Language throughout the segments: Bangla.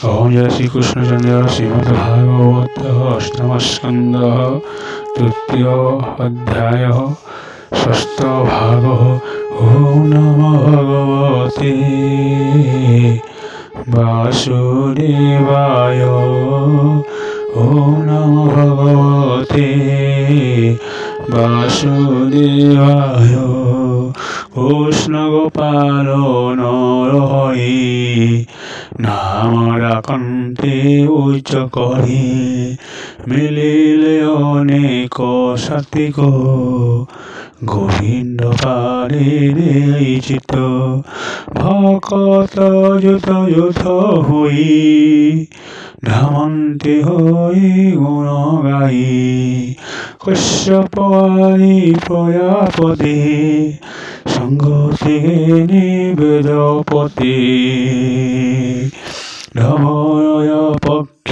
ओम जय श्री कृष्ण चंद्र श्रीमद्भागवत अष्टम स्कंद तृतीय अध्याय षष्ठ भाग। ओम नमो भगवते वासुदेवाय। ओम नमो भगवते वासुदेवाय। कृष्ण गोपाल नरहरि नाम ডাকন্তে উচ্চ করি মিলিলে অনেক সাত্বিক গোবিন্দ পারে এই চিত্ত ভকত যুত যুত হই ধামন্তে হই গুণ গাই কশ্যপ আদি প্রজাপতি সঙ্গতি নিবেদপতি ধমরয় পক্ষ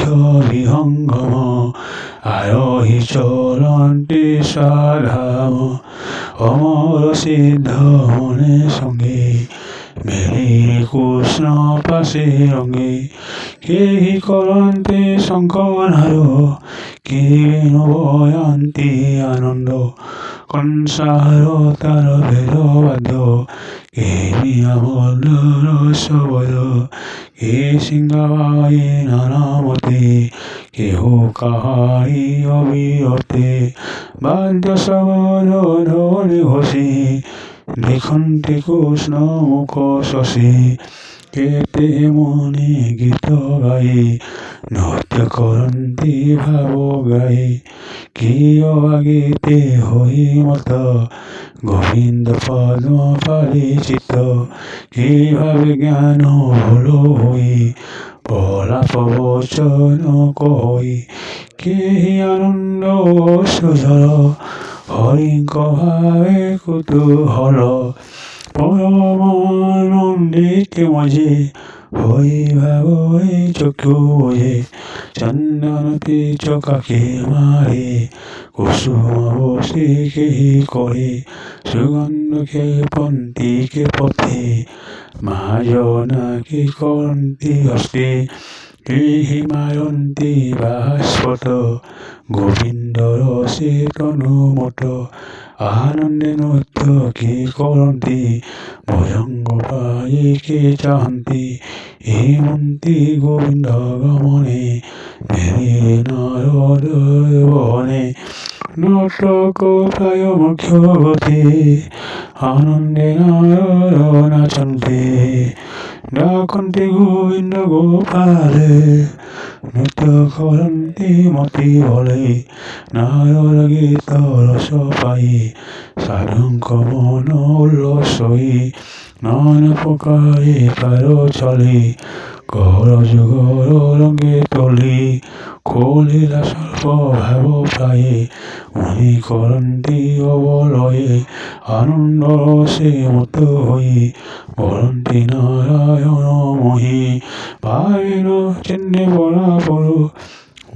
বিহঙ্গম আরোহী চলন্তি সাধাম অমর সিদ্ধ মনে সঙ্গে মেলি কৃষ্ণ পাশে রঙে কেহি করন্তে শঙ্কনার কেহি নবয়ন্তি আনন্দ কংসার তার ভেদবাদ্য কেহি আমল সবদ কে সিংহাই নানামতে কেহ কাহাই অবিরতে বাদ্য সবর ধরে ঘোষে দেখন্তে কৃষ্ণ মুখ শশী কেতে মনে গীত গাই নৃত্য করন্তি ভাব গাই কিয় আগেতে হই মত গোবিন্দ পদ্ম পরিচিত কিভাবে জ্ঞান ভুল হই পলাপ বচন কই কেহি আনন্দ সুজল হরিঙ্ক ভাবে কুতূহল পরমানন্দিকে মাঝে হই ভাবই চক্ষু বোঝে চন্দনতি চকাকে মারে কুসুম বসে কেহি করে সুগন্ধকে পন্থীকে পথে মাজনাকে করন্তি হস্তে কেহি মায়ন্তি বাস্পত গোবিন্দ রসে তনুমত আনন্দে নৃত্য কে করন্তি ভজঙ্গ পায়ে কে চাহান্তি হেমন্তি গোবিন্দ গমনে মেরে নারদ বনে নাটক প্রায় মুখ্য গতি আনন্দে নারদ নাচন্তে ডাকন্তি গোবিন্দ গোপালে নৃত্য করন্তি মতি বলে নারদ গীত রস পাই সাধুঙ্ক মন উল্লসই নানা প্রকারে কারো চলে কর যুগর রঙে তলি কলিলা স্বল্প ভাব প্রায়ে মুনি করন্তি অবলয়ে আনন্দ রসে মত হই বরন্তি নারায়ণ মহি পাইন চিহ্নে বরাবর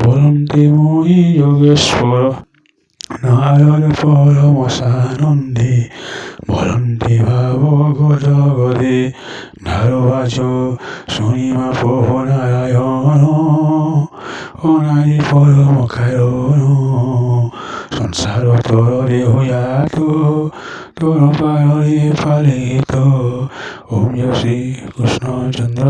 বরন্তি মহি যোগেশ্বর নারায়ণ পরমসানন্দে বলন্তি ভাব গদ গদে নারবাজ শুনিমা প্রভ নারায়ণ অনাদি পরম কারণ সংসার তরে হইয়াত তোর পারে পালিত। ওম জয় শ্রী কৃষ্ণ চন্দ্র।